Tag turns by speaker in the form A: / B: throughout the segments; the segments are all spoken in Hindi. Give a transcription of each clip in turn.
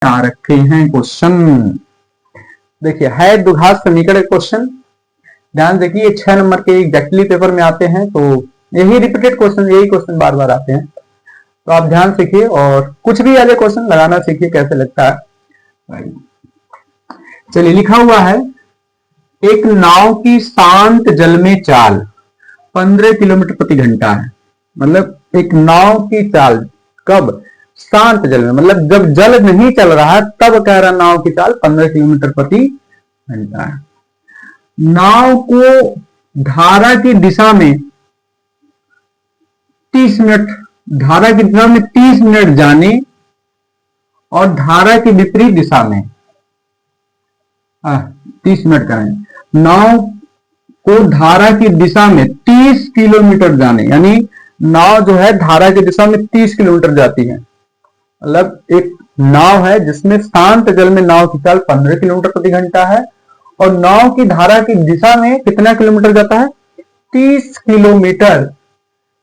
A: आ रखे हैं क्वेश्चन। देखिए है द्विघात समीकरण क्वेश्चन, ध्यान देखिए 6 नंबर के एग्जैक्टली पेपर में आते हैं, तो यही रिपीटेड क्वेश्चन, यही क्वेश्चन बार बार आते हैं, तो आप ध्यान सीखिए और कुछ भी ऐसे क्वेश्चन लगाना सीखिए कैसे लगता है। चलिए लिखा हुआ है, एक नाव की शांत जल में चाल 15 किलोमीटर प्रति घंटा है। मतलब एक नाव की चाल कब? शांत जल में, मतलब जब जल नहीं चल रहा है तब कह रहा नाव की चाल 15 किलोमीटर प्रति घंटा है। नाव को धारा की दिशा में 30 मिनट, धारा की दिशा में 30 मिनट जाने और धारा की विपरीत दिशा में 30 मिनट करें। नाव को धारा की दिशा में 30 किलोमीटर जाने, यानी नाव जो है धारा की दिशा में 30 किलोमीटर जाती है। मतलब एक नाव है जिसमें शांत जल में नाव की चाल 15 किलोमीटर प्रति घंटा है और नाव की धारा की दिशा में कितना किलोमीटर जाता है? 30 किलोमीटर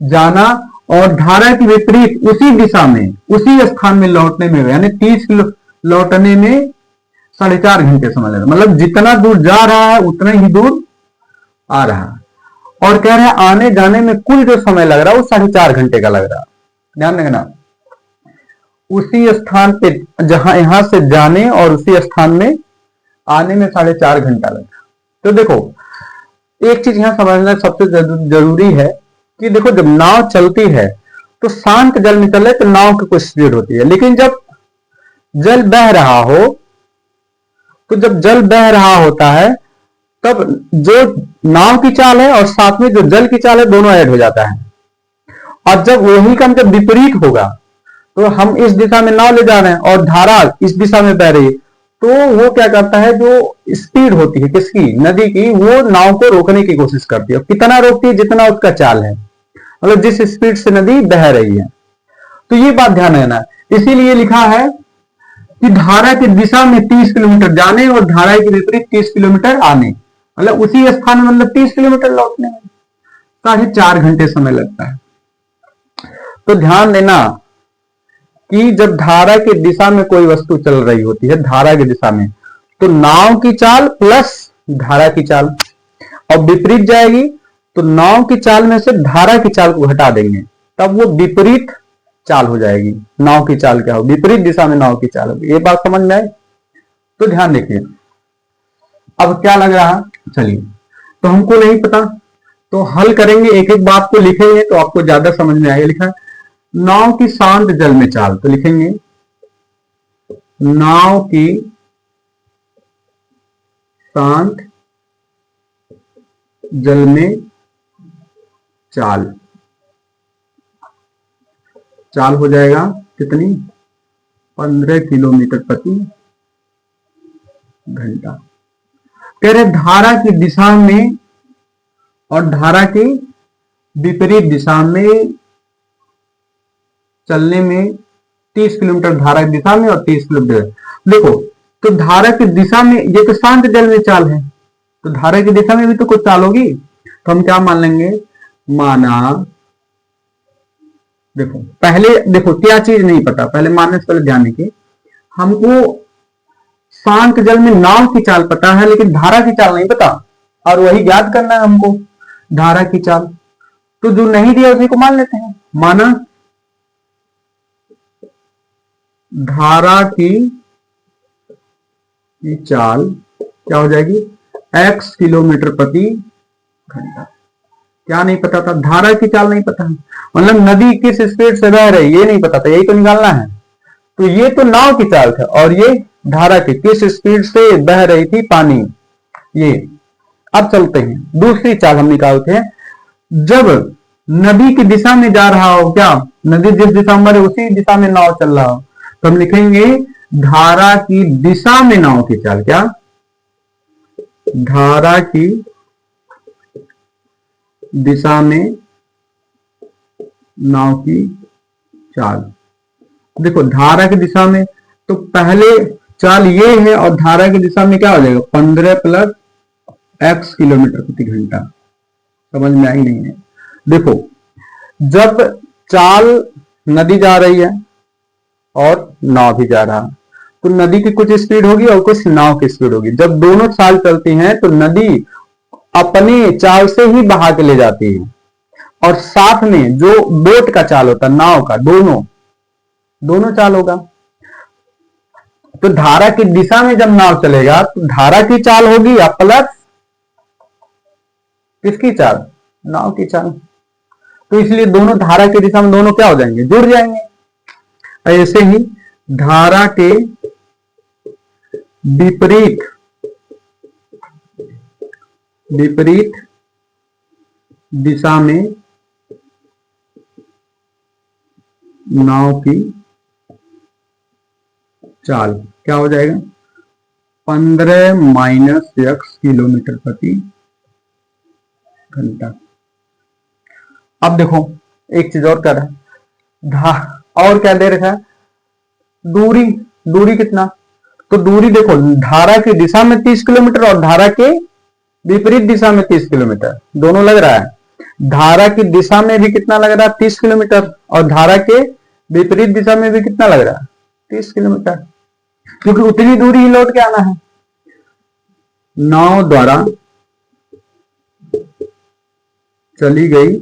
A: जाना और धारा की विपरीत उसी दिशा में उसी स्थान में लौटने में, यानी 30 किलो लौटने में 4.5 घंटे समय लगा। मतलब जितना दूर जा रहा है उतना ही दूर आ रहा है और कह रहे हैं आने जाने में कुल जो समय लग रहा है वो 4.5 घंटे का लग रहा है। ध्यान रखना, उसी स्थान पे जहां यहां से जाने और उसी स्थान में आने में 4.5 घंटा लगा। तो देखो एक चीज यहां समझना सबसे जरूरी है कि देखो जब नाव चलती है तो शांत जल में चले तो नाव की कुछ स्पीड होती है, लेकिन जब जल बह रहा हो तो जब जल बह रहा होता है तब जो नाव की चाल है और साथ में जो जल की चाल है दोनों ऐड हो जाता है। और जब वही काम जब विपरीत होगा तो हम इस दिशा में नाव ले जा रहे हैं और धारा इस दिशा में बह रही है, तो वो क्या करता है, जो स्पीड होती है किसकी? नदी की, वो नाव को रोकने की कोशिश करती है। कितना रोकती है? जितना उसका चाल है, मतलब जिस स्पीड से नदी बह रही है। तो ये बात ध्यान रखना, इसीलिए लिखा है कि धारा की दिशा में 30 किलोमीटर जाने और धारा के विपरीत 30 किलोमीटर आने, मतलब उसी स्थान में, मतलब 30 किलोमीटर लौटने में 4.5 घंटे समय लगता है। तो ध्यान देना कि जब धारा की दिशा में कोई वस्तु चल रही होती है, धारा की दिशा में, तो नाव की चाल प्लस धारा की चाल, और विपरीत जाएगी तो नाव की चाल में से धारा की चाल को हटा देंगे, तब वो विपरीत चाल हो जाएगी। नाव की चाल क्या हो? विपरीत दिशा में नाव की चाल होगी। ये बात समझ में आए? तो ध्यान देखिए, अब क्या लग रहा? चलिए, तो हमको नहीं पता तो हल करेंगे, एक एक बात को लिखेंगे तो आपको ज्यादा समझ में आएगा। लिखा नाव की शांत जल में चाल, तो लिखेंगे नाव की शांत जल में चाल, चाल हो जाएगा कितनी? 15 किलोमीटर प्रति घंटा। कह रहे धारा की दिशा में और धारा की विपरीत दिशा में चलने में 30 किलोमीटर धारा की दिशा में और 30 किलोमीटर। देखो तो धारा की दिशा में ये तो शांत जल में चाल है, तो धारा की दिशा में भी तो कुछ चाल होगी, तो हम क्या मान लेंगे? माना, देखो पहले देखो क्या चीज नहीं पता, पहले मानने से पहले ध्यान रखिए, हमको शांत जल में नाव की चाल पता है लेकिन धारा की चाल नहीं पता, और वही ज्ञात करना है हमको, धारा की चाल। तो जो नहीं दिया उसी को मान लेते हैं। माना धारा की चाल क्या हो जाएगी? x किलोमीटर प्रति घंटा। क्या नहीं पता था? धारा की चाल नहीं पता है, मतलब नदी किस स्पीड से बह रही ये नहीं पता था, यही तो निकालना है। तो ये तो नाव की चाल था और ये धारा की किस स्पीड से बह रही थी पानी, ये। अब चलते हैं दूसरी चाल हम निकालते हैं। जब नदी की दिशा में जा रहा हो, क्या नदी जिस दिशा में उसी दिशा में नाव चल रहा हो, तो हम लिखेंगे धारा की दिशा में नाव की चाल। क्या? धारा की दिशा में नाव की चाल। देखो धारा की दिशा में तो पहले चाल ये है और धारा की दिशा में क्या हो जाएगा? 15 प्लस x किलोमीटर प्रति घंटा। समझ में आई नहीं है? देखो जब चाल नदी जा रही है और नाव भी जा रहा, तो नदी की कुछ स्पीड होगी और कुछ नाव की स्पीड होगी। जब दोनों चाल चलती हैं तो नदी अपने चाल से ही बहा के ले जाती है, और साथ में जो बोट का चाल होता है, नाव का, दोनों दोनों चाल होगा। तो धारा की दिशा में जब नाव चलेगा तो धारा की चाल होगी या प्लस किसकी चाल, नाव की चाल। तो इसलिए दोनों धारा की दिशा में दोनों क्या हो जाएंगे, जुड़ जाएंगे। ऐसे ही धारा के विपरीत विपरीत दिशा में नाव की चाल क्या हो जाएगा, 15 - किलोमीटर प्रति घंटा। अब देखो एक चीज और कर रहा है, और क्या दे रखा है, दूरी। दूरी कितना, तो दूरी देखो, धारा की दिशा में 30 किलोमीटर और धारा के विपरीत दिशा में 30 किलोमीटर, दोनों लग रहा है। धारा की दिशा में भी कितना लग रहा है, 30 किलोमीटर, और धारा के विपरीत दिशा में भी कितना लग रहा है, 30 किलोमीटर, क्योंकि उतनी दूरी ही लौट के आना है। नाव द्वारा चली गई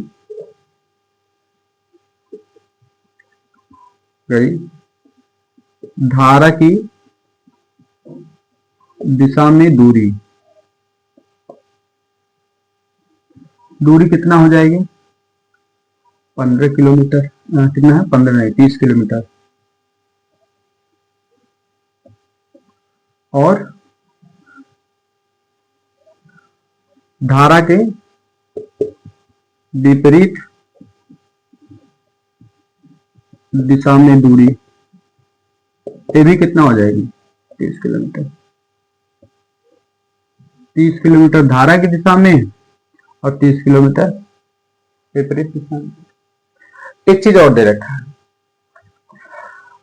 A: धारा की दिशा में दूरी कितना हो जाएगी, 15 किलोमीटर, कितना है, 15 नहीं 30 किलोमीटर। और धारा के विपरीत दिशा में दूरी ये भी कितना हो जाएगी, 30 किलोमीटर। 30 किलोमीटर धारा की दिशा में और 30 किलोमीटर विपरीत दिशा में। एक चीज और दे रखा है,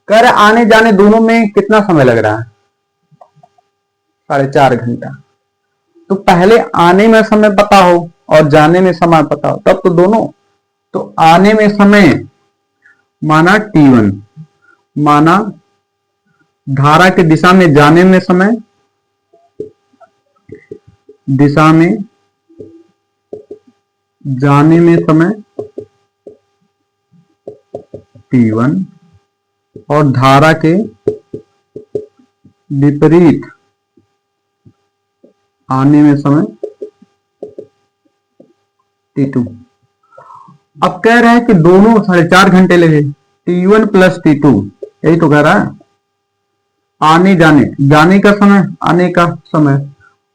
A: कह रहे आने जाने दोनों में कितना समय लग रहा है, 4.5 घंटा। तो पहले आने में समय पता हो और जाने में समय पता हो तब तो दोनों। तो आने में समय माना t1, माना धारा की दिशा में जाने में समय, दिशा में जाने में समय t1, और धारा के विपरीत आने में समय t2। अब कह रहे हैं कि दोनों 4.5 घंटे लगे, t1 प्लस t2, यही तो कह रहा है। आने जाने का समय, आने का समय,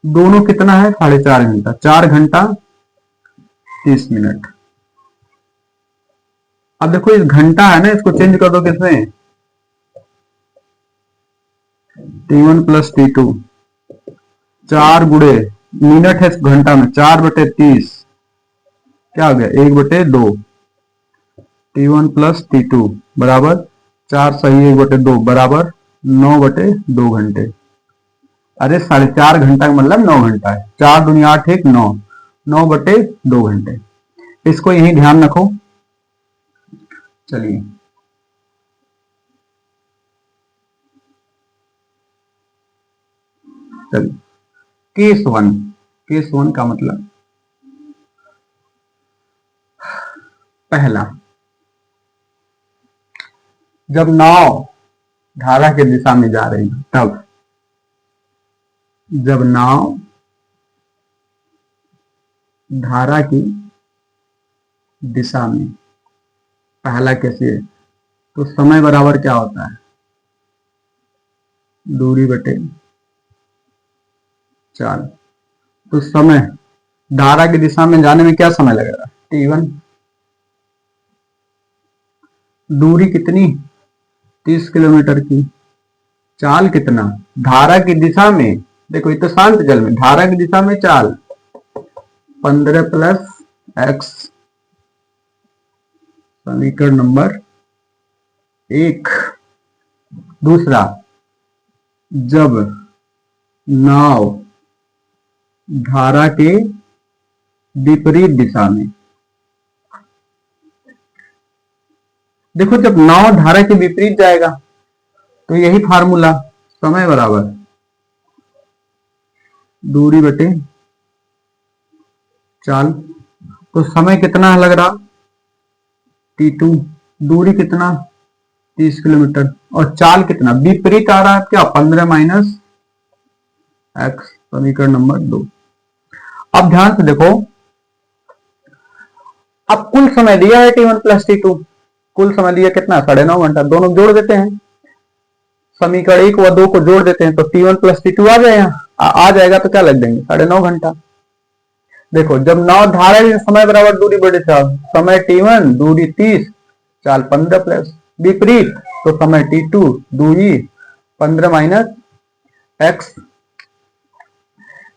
A: दोनों कितना है, 4.5 घंटा, 4 घंटा 30 मिनट। अब देखो इस घंटा है ना, इसको चेंज कर दो किसमें, t1 प्लस t2, 4 गुणे मिनट है घंटा में, 4/30 क्या हो गया, 1/2। t1 प्लस t2 बराबर 4 सही 1/2 बराबर 9/2 घंटे। अरे 4.5 घंटा का मतलब 9 घंटा है, 4 दूनी 8 1 9, 9/2 घंटे। इसको यही ध्यान रखो। चलिए केस वन का मतलब, पहला, जब नाव धारा की दिशा में जा रही है तब, जब नाव धारा की दिशा में, पहला कैसे, तो समय बराबर क्या होता है, दूरी बटे चाल। तो समय धारा की दिशा में जाने में क्या समय लगेगा, t1। दूरी कितनी, 30 किलोमीटर की। चाल कितना, धारा की दिशा में, देखो ये तो शांत जल में, धारा की दिशा में चाल 15 प्लस x, समीकरण नंबर 1। दूसरा, जब नाव धारा के विपरीत दिशा में, देखो जब नाव धारा के विपरीत जाएगा तो यही फार्मूला, समय बराबर दूरी बटे चाल। तो समय कितना लग रहा t2, दूरी कितना 30 किलोमीटर, और चाल कितना विपरीत आ रहा है क्या 15 माइनस एक्स, समीकरण नंबर 2। अब ध्यान से देखो, अब कुल समय दिया है t1 प्लस t2, कुल समय दिया कितना 9.5 घंटा, दोनों जोड़ देते हैं, समीकरण 1 व 2 को जोड़ देते हैं तो t1 प्लस t2 आ जाएगा तो क्या लग देंगे 9.5 घंटा। देखो जब नाव धारा समय बराबर दूरी बटे चाल, समय t1 दूरी 30 चाल 15 प्लस विपरीत तो समय t2 दूरी 15 माइनस एक्स।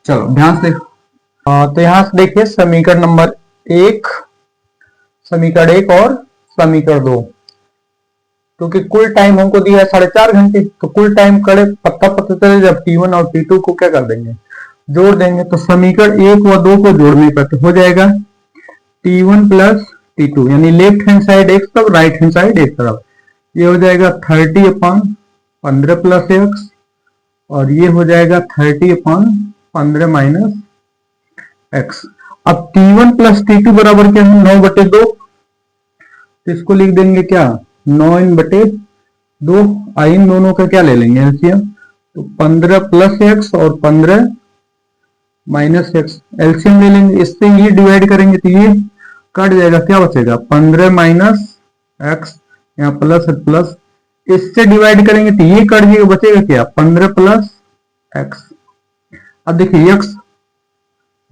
A: चलो ध्यान से तो यहां से देखिए समीकरण नंबर 1, समीकरण 1 और समीकरण 2, क्योंकि कुल टाइम हमको दिया है 4.5 घंटे, तो कुल टाइम करे पता चले जब t1 और t2 को क्या कर देंगे जोड़ देंगे, तो समीकरण 1 व 2 को जोड़ने पर तो हो जाएगा t1 प्लस t2, यानी लेफ्ट हैंड साइड एक तरफ राइट हैंड साइड एक तरफ, ये हो जाएगा 30/15 प्लस एक्स, और ये हो जाएगा 30/15 माइनस एक्स। अब t1 प्लस t2 बराबर क्या है 9/2, तो इसको लिख देंगे क्या 9/2, इन दोनों का क्या ले लेंगे एलसीएम, तो 15 प्लस एक्स और 15 माइनस एक्स एलसीएम ले लेंगे, इससे ये डिवाइड करेंगे तो ये कट जाएगा, क्या बचेगा 15 माइनस एक्स, यहाँ प्लस प्लस, इससे डिवाइड करेंगे तो ये कट जाएगा, बचेगा क्या 15 प्लस एक्स। अब देखिए एक्स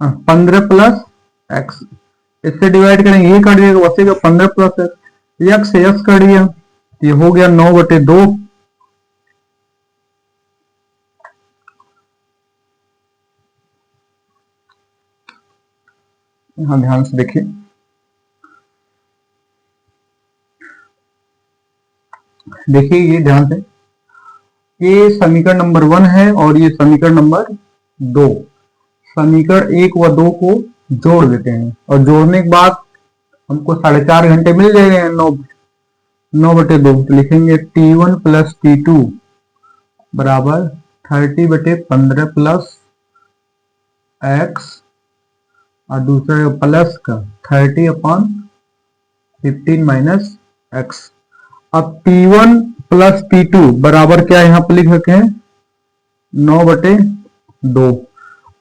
A: 15 प्लस एक्स, इससे डिवाइड करेंगे ये कट जाएगा, बचेगा 15 प्लस एक्स, एक्स कट गया, ये हो गया 9/2। यहां ध्यान से देखिए, देखिए ये ध्यान से, ये समीकरण नंबर 1 है और ये समीकरण नंबर 2, समीकरण 1 व 2 को जोड़ देते हैं और जोड़ने के बाद हमको 4.5 घंटे मिल जाएंगे, 9/2, तो लिखेंगे t1 प्लस t2 बराबर 30/15 प्लस एक्स, और दूसरे प्लस का 30/15 माइनस एक्स। अब t1 प्लस t2 बराबर क्या यहां पर लिख रखे हैं 9/2।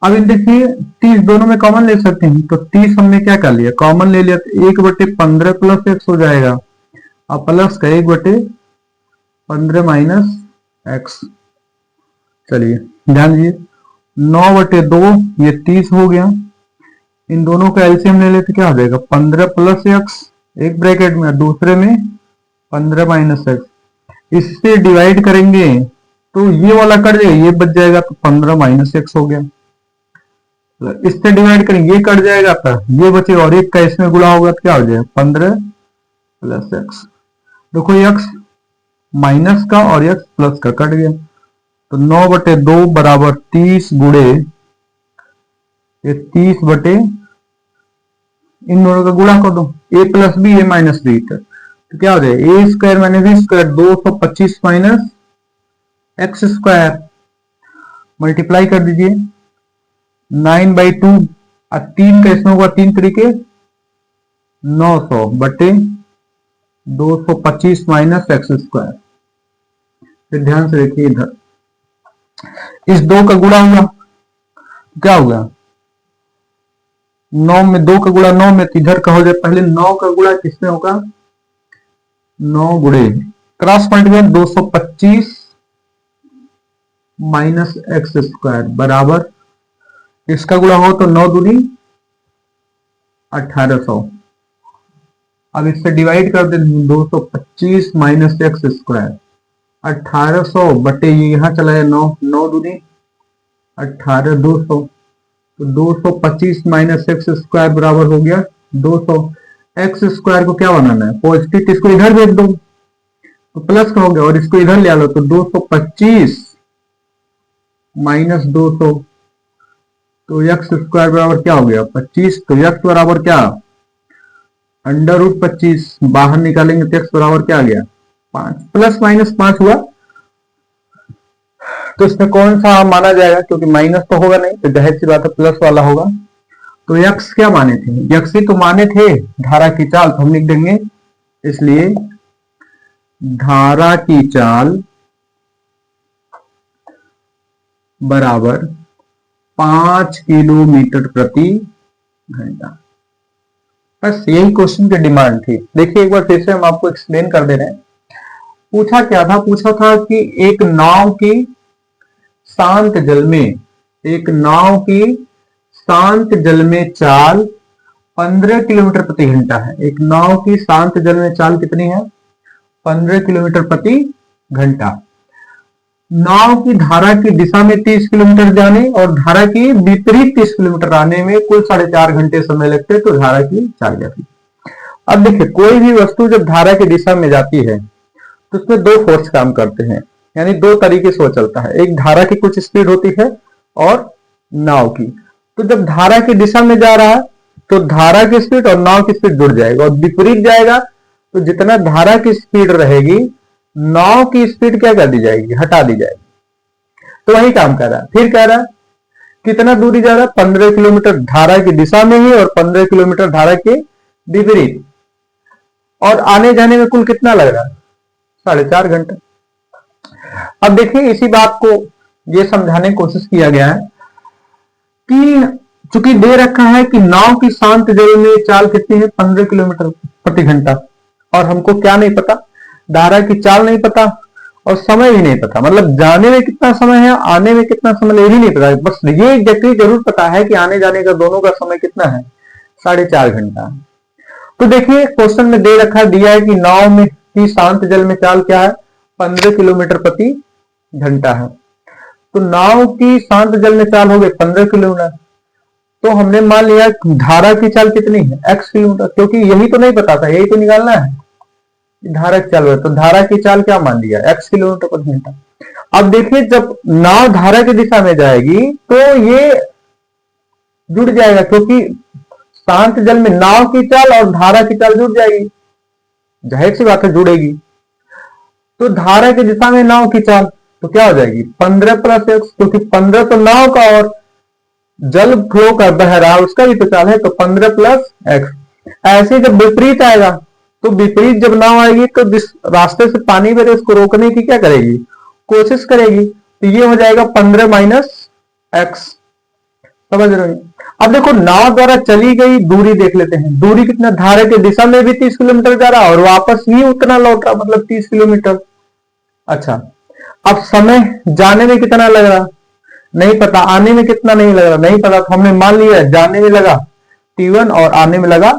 A: अब इन देखिए 30 दोनों में कॉमन ले सकते हैं, तो 30 हमने क्या कर लिया कॉमन ले लिया, तो 1/15 प्लस एक्स हो जाएगा, और प्लस का 1/15 माइनस एक्स। चलिए ध्यान दीजिए 9/2 ये 30 हो गया, इन दोनों का एलसीएम ले लेते क्या हो जाएगा 15 प्लस एक्स एक ब्रैकेट में, दूसरे में 15 माइनस एक्स, इससे डिवाइड करेंगे तो ये वाला कट जाएगा, ये बच जाएगा तो 15 माइनस एक्स हो गया, इससे डिवाइड करेंगे ये कट जाएगा तो ये बचेगा, और एक का इसमें गुणा होगा तो क्या हो जाएगा 15 प्लस एक्स। देखो एक्स माइनस का और एक्स प्लस का कट गया, तो 9/2 बराबर 30 गुणे ये 30 इन दोनों का गुणा कर दो, a plus B A minus B, तो क्या हो जाएगा A square minus B square 225 minus X square, multiply कर दीजिए 9/2, और 3 का इसमें होगा 3 तरीके 900 बटे 225 माइनस एक्स स्क्वायर। फिर ध्यान से देखिए इधर इस 2 का गुणा हुआ क्या होगा 9 में 2 का गुणा 9 में, तो इधर का हो जाए पहले 9 का गुणा किसमें होगा 9 गुणे cross multiply 225 minus X square बराबर इसका गुणा हो तो 9 दूनी 1800। अब इससे डिवाइड कर दे 225 माइनस एक्स स्क्वायर 1800 बटे ये यहां चला है 9, 9 दूनी 18 200, तो 225 माइनस एक्स स्क्वायर बराबर हो गया 200। एक्स स्क्वायर को क्या बनाना है पॉजिटिव, इसको इधर भेज दो तो प्लस का हो गया, और इसको इधर ले आ लो तो 225 माइनस 200, तो एक्स स्क्वायर बराबर क्या हो गया 25, तो एक्स बराबर क्या √25 बाहर निकालेंगे तो एक्स बराबर क्या आ गया 5, प्लस माइनस 5 हुआ तो इसमें कौन सा माना जाएगा, क्योंकि माइनस तो होगा नहीं, तो जाहिर सी बात है प्लस वाला होगा। तो यक्स क्या माने थे, यक्स ही तो माने थे धारा की चाल, तो हम लिख देंगे इसलिए धारा की चाल बराबर 5 किलोमीटर प्रति घंटा। बस यही क्वेश्चन की डिमांड थी। देखिए एक बार फिर से हम आपको एक्सप्लेन कर दे रहे हैं। पूछा क्या था, पूछा था कि एक नाव की शांत जल में, एक नाव की शांत जल में चाल 15 किलोमीटर प्रति घंटा है। एक नाव की शांत जल में चाल कितनी है, 15 किलोमीटर प्रति घंटा। नाव की धारा की दिशा में 30 किलोमीटर जाने और धारा की विपरीत 30 किलोमीटर आने में कुल 4.5 घंटे समय लगते, तो धारा की चाल जाती। अब देखिए कोई भी वस्तु जब धारा की दिशा में जाती है तो उसमें दो फोर्स काम करते हैं, यानी दो तरीके से वो चलता है। एक धारा की कुछ स्पीड होती है और नाव की। तो जब धारा की दिशा में जा रहा है तो धारा की स्पीड और नाव की स्पीड जुड़ जाएगा, और विपरीत जाएगा तो जितना धारा की स्पीड रहेगी नाव की स्पीड क्या कर दी जाएगी, हटा दी जाएगी। तो वही काम कर रहा है। फिर कह रहा है कितना दूरी जा रहा है, 15 किलोमीटर धारा की दिशा में ही और 15 किलोमीटर धारा के विपरीत, और आने जाने में कुल कितना लग रहा है, 4.5 घंटे। अब देखिए इसी बात को ये समझाने की कोशिश किया गया है कि चूंकि दे रखा है कि नाव की शांत जल में चाल कितनी है, 15 किलोमीटर प्रति घंटा, और हमको क्या नहीं पता, धारा की चाल नहीं पता और समय भी नहीं पता, मतलब जाने में कितना समय है, आने में कितना समय, ये भी नहीं पता। बस ये एग्जैक्टली जरूर पता है कि आने जाने का दोनों का समय कितना है, 4.5 घंटा। तो देखिए क्वेश्चन में दे रखा दिया है कि नाव में की शांत जल में चाल क्या है, 15 किलोमीटर प्रति घंटा है। तो नाव की शांत जल में चाल हो गई 15 किलोमीटर, तो हमने मान लिया धारा की चाल कितनी है, x किलोमीटर, क्योंकि यही तो नहीं पता था, यही तो निकालना है धारा की चाल है। तो धारा की चाल क्या मान लिया, x किलोमीटर प्रति घंटा। अब देखिए जब नाव धारा की दिशा में जाएगी तो ये जुड़ जाएगा, क्योंकि शांत जल में नाव की चाल और धारा की चाल जुड़ जाएगी, जाहिर सी बात है जुड़ेगी। तो धारा की दिशा में नाव की चाल तो क्या हो जाएगी, 15 + x, क्योंकि 15 तो नाव का और जल फ्लो कर बह रहा है उसका भी तो चाल है, तो 15 + x। ऐसे जब विपरीत आएगा तो विपरीत जब नाव आएगी तो जिस रास्ते से पानी बह रहे उसको रोकने की क्या करेगी, कोशिश करेगी, तो ये हो जाएगा 15 - x। समझ रहे हैं। अब देखो नाव द्वारा चली गई दूरी देख लेते हैं, दूरी कितना, धारा की दिशा में भी 30 किलोमीटर जा रहा और वापस भी उतना लौट रहा, मतलब 30 किलोमीटर। अच्छा अब समय जाने में कितना लग रहा नहीं पता, आने में कितना नहीं लग रहा नहीं पता, तो हमने मान लिया जाने में लगा t1 और आने में लगा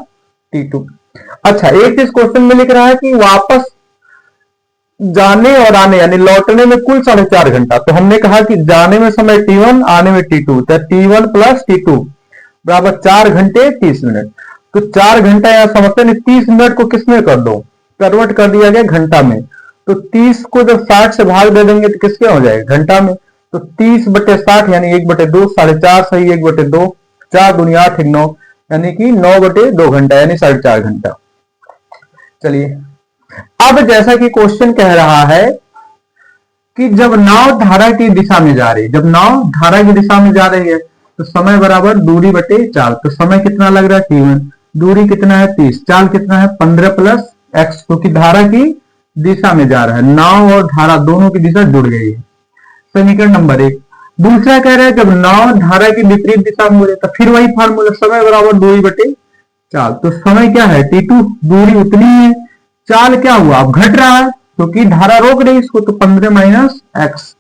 A: t2। अच्छा एक चीज क्वेश्चन में लिख रहा है कि वापस जाने और आने यानी लौटने में कुल 4.5 घंटा, तो हमने कहा कि जाने में समय t1 आने में t2, तो t1 + t2 बराबर 4 घंटे 30 मिनट। तो 4 घंटा यहां समझते नहीं, 30 मिनट को किसमें कर दो, कन्वर्ट कर दिया गया घंटा में। तो 30 को जब 60 से भाग दे देंगे तो किसके हो जाएगा, घंटा में। तो 30/60 यानी 1/2, 4.5 सही 1/2, 4 दूनी 8 9, यानी कि 9/2 घंटा यानी 4.5 घंटा। चलिए अब जैसा कि क्वेश्चन कह रहा है कि जब नाव धारा की दिशा में जा रही है, जब नाव धारा की दिशा में जा रही है तो समय बराबर दूरी बटे चाल। तो समय कितना लग रहा है t1, दूरी कितना है 30, चाल कितना है 15 + x, क्योंकि धारा की दिशा में जा रहा है, नाव और धारा दोनों की दिशा जुड़ गई है। समीकरण नंबर 1। दूसरा कह रहा है जब नाव धारा की विपरीत दिशा में हो जाए तो फिर वही फार्मूला, समय बराबर दूरी बटे चाल। तो समय क्या है t2, दूरी उतनी है, चाल क्या हुआ अब घट रहा है क्योंकि धारा रोक रही इसको, तो 15 - x।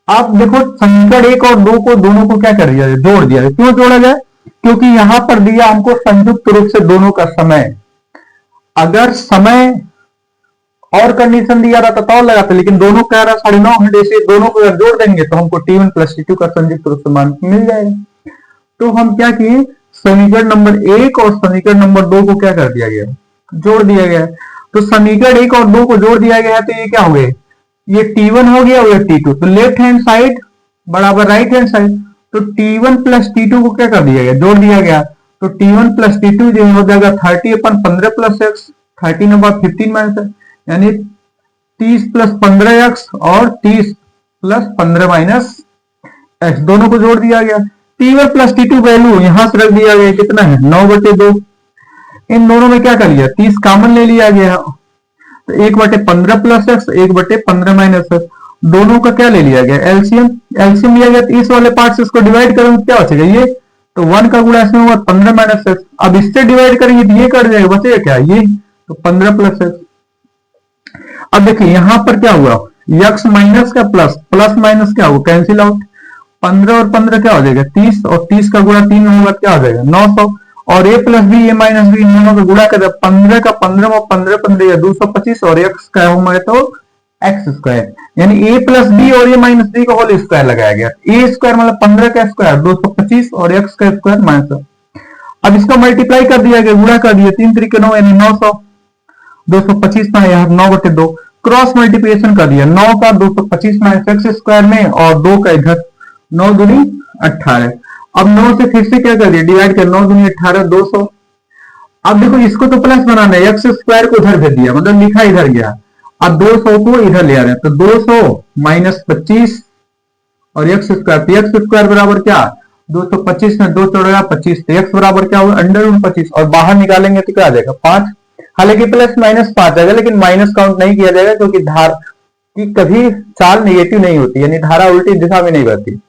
A: अब देखो समीकरण 1 और 2 को दोनों को क्या कर दिया जाए, जोड़ दिया जाए। क्यों जोड़ा जाए, क्योंकि यहां पर दिया हमको संयुक्त रूप से दोनों का समय। अगर समय और कंडीशन दिया रहता तो और लगाते, लेकिन दोनों कह रहा 9.5 घंटे से, दोनों को अगर जोड़ देंगे तो हमको t1 + t2 का संयुक्त रूप से मान मिल जाएगा। तो हम क्या किए, समीकरण नंबर 1 और समीकरण नंबर 2 को क्या कर दिया गया, जोड़ दिया गया। तो समीकरण 1 और 2 को जोड़ दिया गया है तो ये क्या हो गए, ये t1 हो गया और ये t2, तो लेफ्ट हैंड साइड बराबर राइट हैंड साइड। तो t1 + t2 को क्या कर दिया गया, जोड़ दिया गया। तो t1 + t2 जो हो जाएगा 30/15 + x, 13 × 15 - यानी 30 + 15x और 30 प्लस 15 माइनस एक्स, दोनों को जोड़ दिया गया। T1 प्लस T2 वैल्यू यहां से रख दिया गया, कितना है 9/2। इन दोनों में क्या कर लिया, 30 कॉमन ले लिया गया, तो 1/15 प्लस एक्स, 1/15 माइनस एक्स, दोनों का क्या ले लिया गया, एलसीएम। एलसीएम लिया गया तो इस वाले पार्ट से इसको डिवाइड करेंगे क्या बचेगा, ये तो 1 का गुणा इसमें होगा 15 माइनस एक्स। अब इससे डिवाइड करेंगे तो ये कट जाएगा, बचेगा क्या, ये तो 15 प्लस एक्स। अब देखिए यहां पर क्या हुआ, एक्स माइनस का प्लस, प्लस माइनस क्या होगा, कैंसिल आउट। 15 और 15 क्या हो जाएगा 30, और 30 का गुणा 3 होगा क्या हो जाएगा 900, और a plus B A minus B इन दोनों का गुणा कर 15 का 15 और 15 15 या 225, और x का होगा तो एक्स स्क्वायर, यानी a प्लस बी और a माइनस बी का होल स्क्वायर लगाया गया। a स्क्वायर मतलब 15 का स्क्वायर 225 और x का स्क्वायर माइनस। अब इसका मल्टीप्लाई कर दिया गया, गुणा कर दिया, 3 3 9 यानी 900, 225 ना यहाँ 9/2 क्रॉस मल्टीप्लिकेशन कर दिया, 9 का 225 माइनस एक्स स्क्वायर में और 2 का इधर, 9 दूनी 18। अब 9 से फिर से क्या कर दिया, डिवाइड कर, 9 दूनी 18, 200। अब देखो इसको तो प्लस बनाना है, एक्स स्क्वायर को इधर भेज दिया, मतलब लिखा इधर गया। अब 200 को इधर ले आ रहे हैं, तो 200 माइनस 25 और एक्स स्क्वायर, तो एक्स स्क्वायर बराबर क्या, 225 में 2 जोड़ेगा 25, तो एक्स बराबर क्या होगा √25, और बाहर निकालेंगे तो क्या आ जाएगा 5। हालांकि प्लस माइनस 5 आएगा, लेकिन माइनस काउंट नहीं किया जाएगा, क्योंकि धारा की कभी चाल नेगेटिव नहीं होती, यानी धारा उल्टी दिशा में नहीं बहती।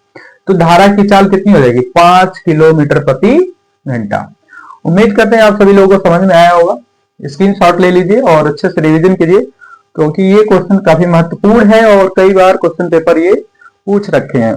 A: तो धारा की चाल कितनी हो जाएगी, 5 किलोमीटर प्रति घंटा। उम्मीद करते हैं आप सभी लोगों को समझ में आया होगा। स्क्रीनशॉट ले लीजिए और अच्छे से रिवीजन कीजिए, क्योंकि ये क्वेश्चन काफी महत्वपूर्ण है और कई बार क्वेश्चन पेपर ये पूछ रखे हैं।